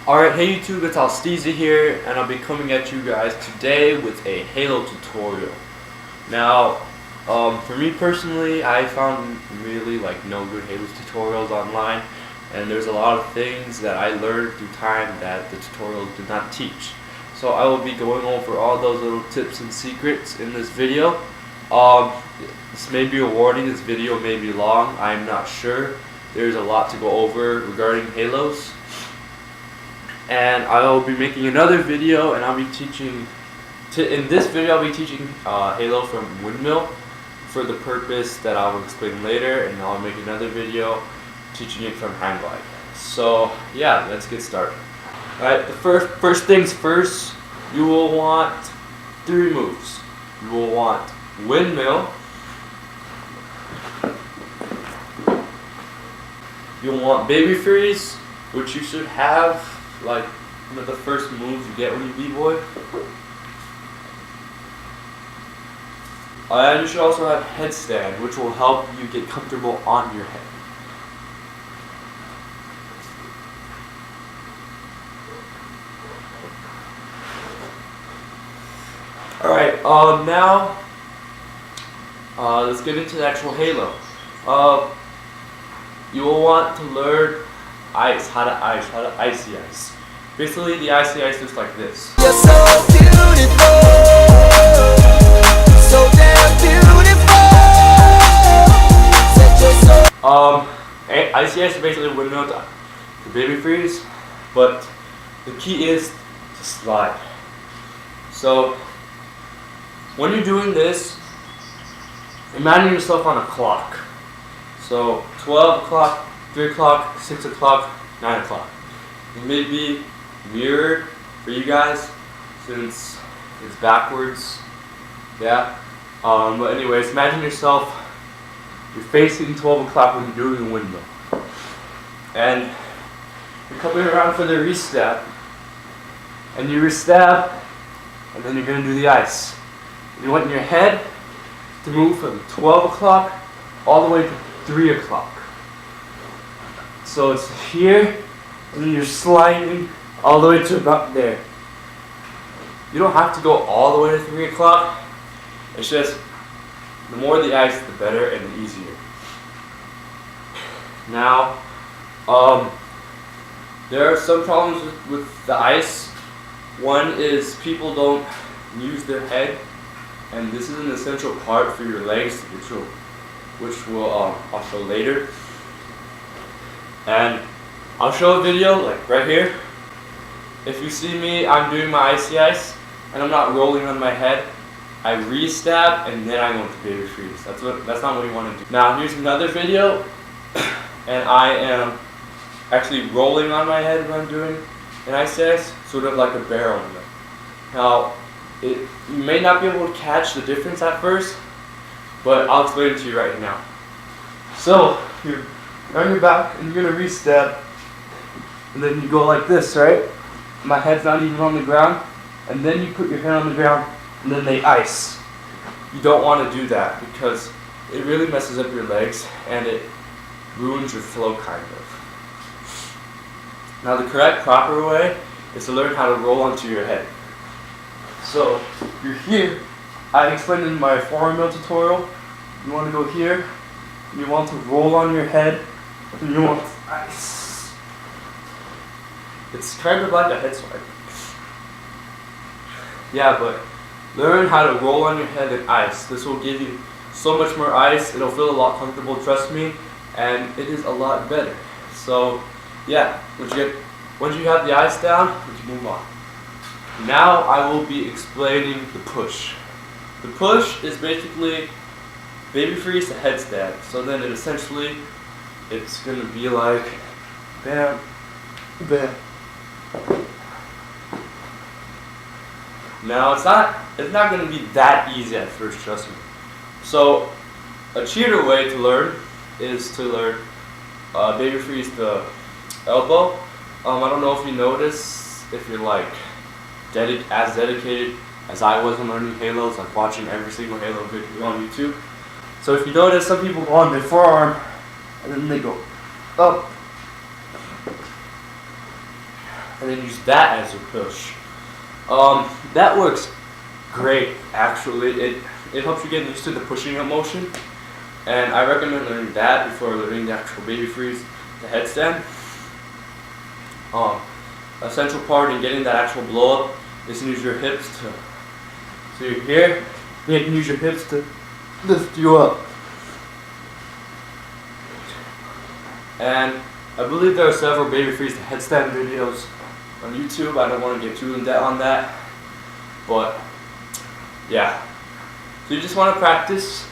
Alright, hey YouTube, it's Steezy here, and I'll be coming at you guys today with a Halo tutorial. Now, for me personally, I found really no good Halo tutorials online, and there's a lot of things that I learned through time that the tutorials did not teach. So I will be going over all those little tips and secrets in this video. This may be a warning, this video may be long, I'm not sure. There's a lot to go over regarding Halos. And I will be making another video, and I'll be teaching, in this video I'll be teaching Halo from Windmill for the purpose that I will explain later, and I'll make another video teaching it from Hang Glide. So yeah, let's get started. Alright, the first things first, you will want 3 moves. You will want Windmill, you'll want Baby Freeze, which you should have like one of the first moves you get when you B-Boy. And you should also have Headstand, which will help you get comfortable on your head. Alright, now let's get into the actual Halo. You will want to learn how to icy ice. Basically, the icy ice looks like this. You're so beautiful, so damn beautiful. Icy ice is basically windmill to Baby Freeze, but the key is to slide. So when you're doing this, imagine yourself on a clock. So 12 o'clock, 3 o'clock, 6 o'clock, 9 o'clock. It may be mirrored for you guys since it's backwards. Yeah. But anyways, imagine yourself, you're facing 12 o'clock when you're doing the windmill. And you're coming around for the restab. And you restab, and then you're going to do the ice. You want your head to move from 12 o'clock all the way to 3 o'clock. So it's here, and then you're sliding all the way to about there. You don't have to go all the way to 3 o'clock. It's just, the more the ice, the better and the easier. Now, there are some problems with the ice. One is people don't use their head, and this is an essential part for your legs, which will I'll show later. And I'll show a video like right here. If you see me, I'm doing my icy ice, and I'm not rolling on my head. I re-stab, and then I go into Baby Freeze. That's not what you want to do. Now here's another video, and I am actually rolling on my head when I'm doing an icy ice, sort of like a barrel. Now, you may not be able to catch the difference at first, but I'll explain it to you right now. So, you're on your back, and you're going to re-stab, and then you go like this, right? My head's not even on the ground, and then you put your head on the ground, and then they ice. You don't want to do that, because it really messes up your legs, and it ruins your flow, kind of. Now, the correct, proper way is to learn how to roll onto your head. So, you're here. I explained in my 4 mil tutorial. You want to go here, and you want to roll on your head, and you want to ice. It's kind of like a head swipe. Yeah, but learn how to roll on your head and ice. This will give you so much more ice. It'll feel a lot comfortable, trust me, and it is a lot better. So, yeah, once you have the ice down, we can move on. Now I will be explaining the push. The push is basically Baby Freeze to Headstand. So then it's going to be like bam, bam. Now it's not going to be that easy at first, trust me. So a cheater way to learn is to learn Baby Freeze to elbow. I don't know if you notice, if you're like as dedicated as I was in learning Halos, like watching every single Halo video on YouTube. So if you notice, some people go on their forearm and then they go up and then use that as your push. That works great actually. It helps you get used to the pushing up motion, and I recommend learning that before learning the actual baby freeze, the headstand. A central part in getting that actual blow up is to use your hips to, so you're here, you can use your hips to lift you up. And I believe there are several baby freeze to headstand videos on YouTube. I don't want to get too in depth on that, but yeah. So you just want to practice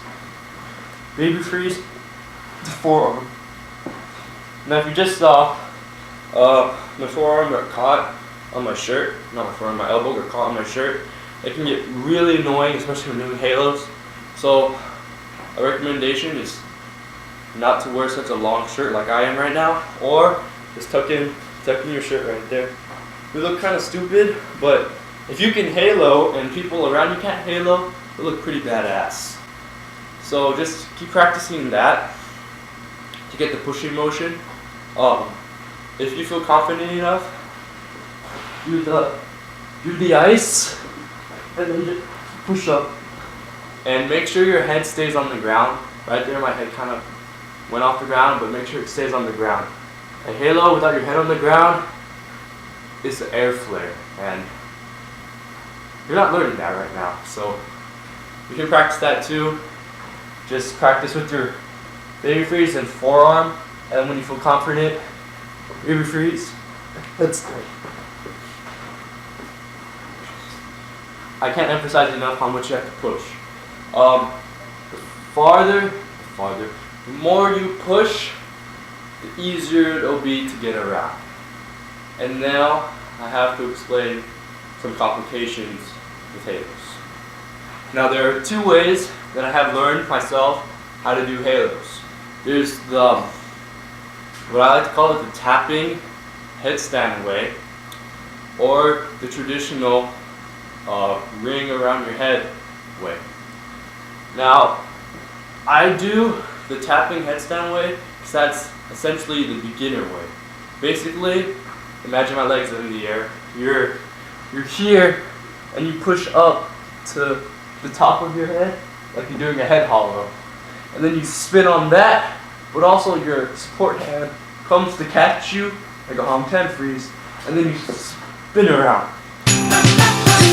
baby freeze to forearm. Now if you just saw my forearm got caught on my shirt, not my forearm, my elbow got caught on my shirt, it can get really annoying, especially when doing halos. So a recommendation is not to wear such a long shirt like I am right now, or just tuck in your shirt right there. We look kind of stupid, but if you can halo and people around you can't halo, it look pretty badass. So just keep practicing that to get the pushing motion. If you feel confident enough, do the ice and then just push up. And make sure your head stays on the ground. Right there, my head kind of went off the ground, but make sure it stays on the ground. A halo without your head on the ground is an air flare, and you're not learning that right now. So you can practice that too. Just practice with your baby freeze and forearm, and when you feel confident, baby freeze. That's great. I can't emphasize enough how much you have to push. The more you push, the easier it'll be to get around. And now I have to explain some complications with halos. Now there are two ways that I have learned myself how to do halos. There's what I like to call it the tapping headstand way, or the traditional ring around your head way. Now, I do the tapping headstand way because that's essentially the beginner way. Basically, imagine my legs are in the air. You're here, and you push up to the top of your head like you're doing a head hollow, and then you spin on that, but also your support hand comes to catch you like a Hong 10 freeze, and then you spin around.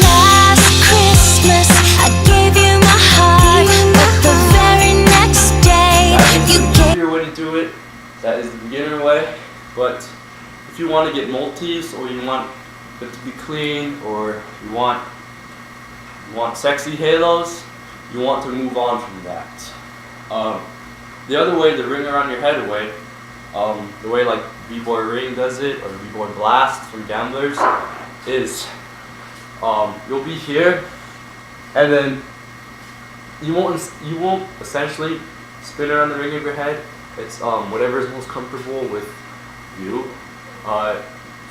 Last Christmas, I gave you my heart, but the very next day, you gave. Your way to do it. That is the beginner way. But if you want to get multis, or you want it to be clean, or you want sexy halos, you want to move on from that. The other way, the ring around your head way, the way like Bboy Ring does it, or Bboy Blast from Gamblers, is you'll be here, and then you won't essentially spin around the ring of your head. It's whatever is most comfortable with you.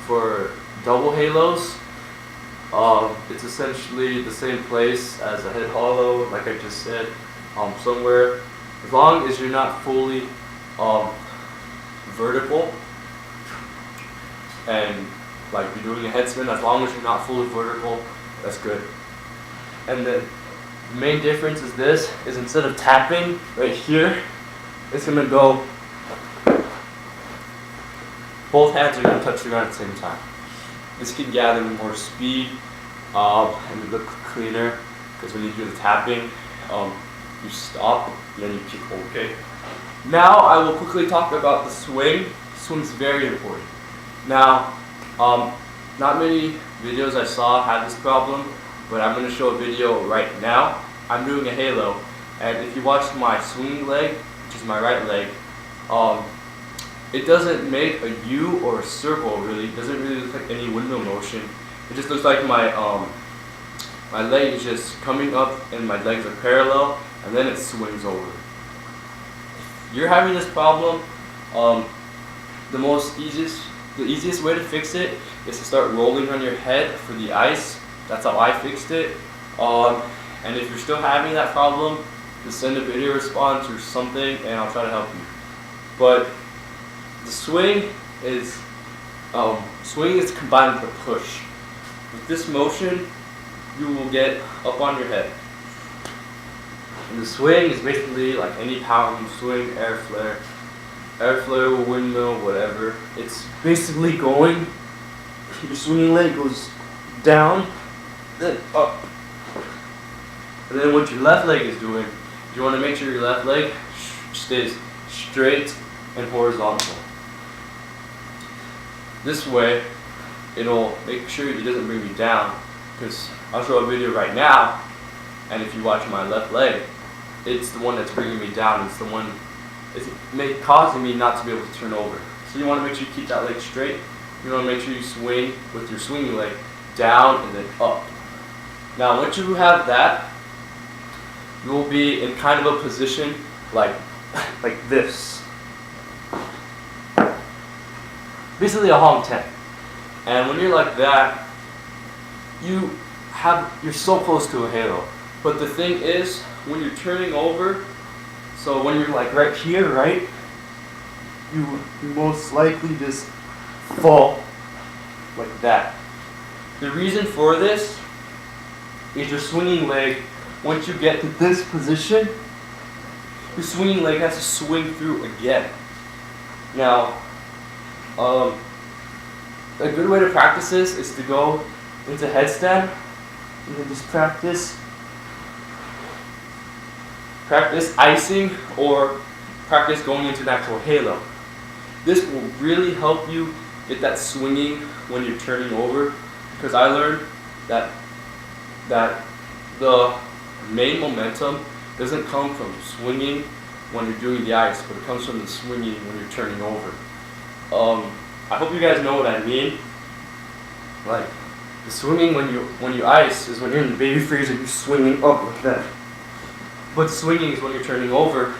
For double halos, it's essentially the same place as a head hollow, like I just said, somewhere, as long as you're not fully vertical, and like you're doing a head spin, as long as you're not fully vertical, that's good. And the main difference is this, is instead of tapping right here, it's gonna go, both hands are gonna touch the ground at the same time. This can gather more speed, and it look cleaner, because when you do the tapping, you stop, and then you keep okay. Now I will quickly talk about the swing. The swing's very important. Now, not many videos I saw had this problem, but I'm going to show a video right now. I'm doing a halo, and if you watch my swinging leg, which is my right leg, it doesn't make a U or a circle really. It doesn't really look like any windmill motion. It just looks like my leg is just coming up and my legs are parallel, and then it swings over. If you're having this problem, the easiest way to fix it is to start rolling on your head for the ice. That's how I fixed it. And if you're still having that problem, just send a video response or something, and I'll try to help you. But the swing is swing is combined with a push. With this motion, you will get up on your head. And the swing is basically like any power move swing, air flare, windmill, whatever. It's basically going, your swinging leg goes down, then up. And then what your left leg is doing, you want to make sure your left leg stays straight and horizontal. This way, it'll make sure it doesn't bring you down, because I'll show a video right now, and if you watch my left leg, it's the one that's bringing me down. It's the one it's causing me not to be able to turn over. So you want to make sure you keep that leg straight. You want to make sure you swing with your swinging leg down and then up. Now once you have that, you will be in kind of a position like this. Basically a hong ten. And when you're like that, you're so close to a halo. But the thing is, when you're turning over, so when you're like right here, right, you most likely just fall like that. The reason for this is your swinging leg, once you get to this position, your swinging leg has to swing through again. Now, a good way to practice this is to go into headstand and then just practice icing or practice going into an actual halo. This will really help you get that swinging when you're turning over, because I learned that the main momentum doesn't come from swinging when you're doing the ice, but it comes from the swinging when you're turning over. I hope you guys know what I mean. Like, the swinging when you ice is when you're in the baby freeze and you're swinging up like that. But swinging is when you're turning over.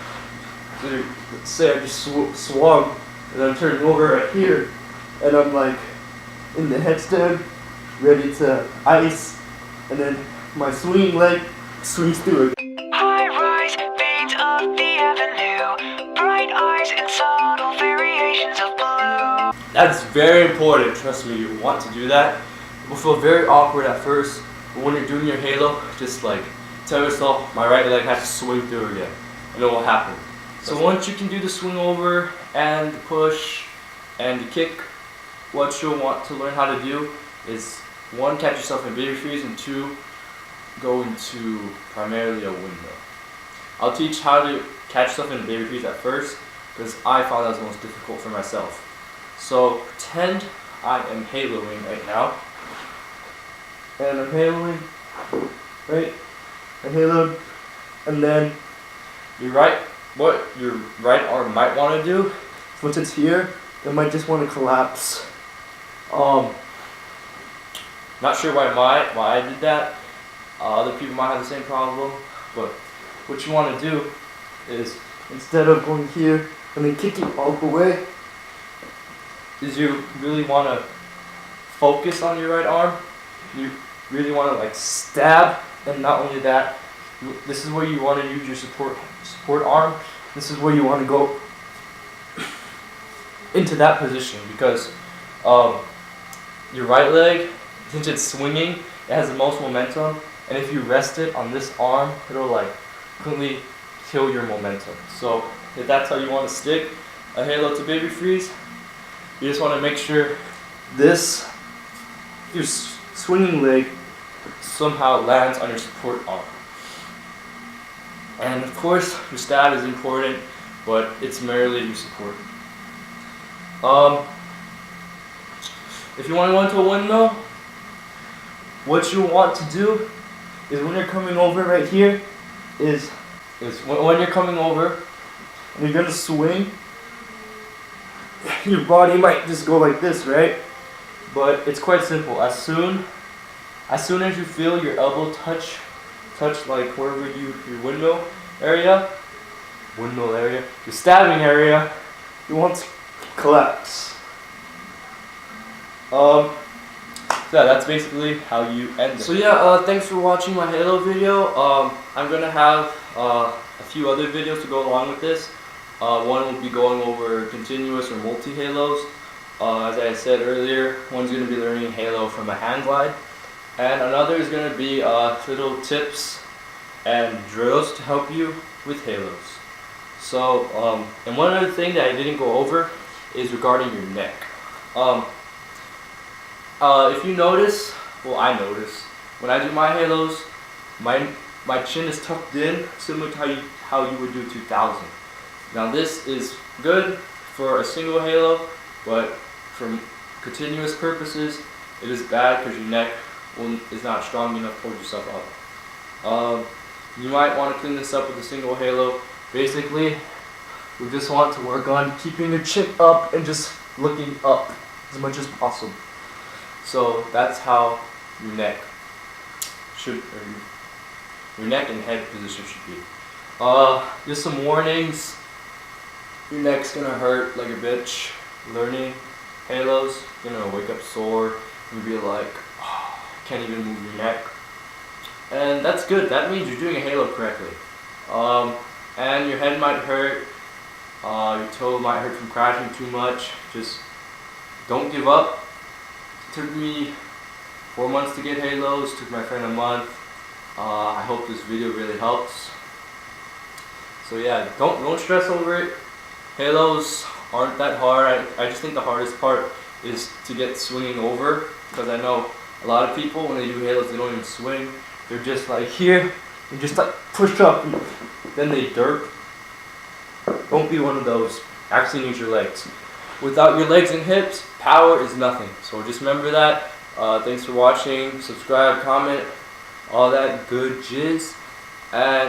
So let's say I just swung and I'm turning over right here, and I'm like in the headstand, ready to ice, and then my swinging leg swings through it. High-rise veins of the avenue, bright eyes and subtle variations of blue. That's very important, trust me, you want to do that. It will feel very awkward at first, but when you're doing your halo, just like tell yourself, my right leg has to swing through again, and it will happen. So once you can do the swing over and the push and the kick, what you'll want to learn how to do is 1, catch yourself in baby freeze, and 2, go into primarily a windmill. I'll teach how to catch yourself in baby freeze at first, because I found that was the most difficult for myself. So pretend I am haloing right now, and I'm haloing, right? I haloed, and then what your right arm might want to do, once it's here, it might just want to collapse. Not sure why I did that. Other people might have the same problem, but what you want to do is, instead of going here and then kicking all the way, is you really want to focus on your right arm. You really want to like stab, and not only that, this is where you want to use your support arm. This is where you want to go into that position, because your right leg, since it's swinging, it has the most momentum, and if you rest it on this arm, it'll like completely kill your momentum. So if that's how you want to stick a halo to baby freeze, you just want to make sure your swinging leg somehow lands on your support arm. And of course, your stab is important, but it's merely your support. If you want to go into a windmill, what you want to do is, when you're coming over right here, is when you're coming over and you're gonna swing, your body might just go like this, right? But it's quite simple. As soon as you feel your elbow touch like wherever your windmill area, your stabbing area, you want to collapse. So yeah, that's basically how you end it. So yeah, thanks for watching my halo video. I'm gonna have a few other videos to go along with this. One will be going over continuous or multi-halos. As I said earlier, one's going to be learning Halo from a hand glide, and another is going to be little tips and drills to help you with Halos. So, and one other thing that I didn't go over is regarding your neck. If you notice, well, I notice when I do my Halos, my chin is tucked in, similar to how you would do 2000. Now this is good for a single Halo, but for continuous purposes, it is bad because your neck is not strong enough to hold yourself up. You might want to clean this up with a single Halo. Basically, we just want to work on keeping your chin up and just looking up as much as possible. So that's how your neck your neck and head position should be. Just some warnings. Your neck's gonna hurt like a bitch learning Halos. You're gonna wake up sore. You'll be like, oh, can't even move your neck. And that's good. That means you're doing a Halo correctly. And your head might hurt. Your toe might hurt from crashing too much. Just don't give up. It took me 4 months to get Halos. Took my friend a month. I hope this video really helps. So yeah, don't stress over it. Halos aren't that hard. I just think the hardest part is to get swinging over, because I know a lot of people when they do Halos they don't even swing. They're just like here and just like push up and then they derp. Don't be one of those. Actually need your legs. Without your legs and hips, power is nothing. So just remember that. Thanks for watching. Subscribe, comment, all that good jizz. And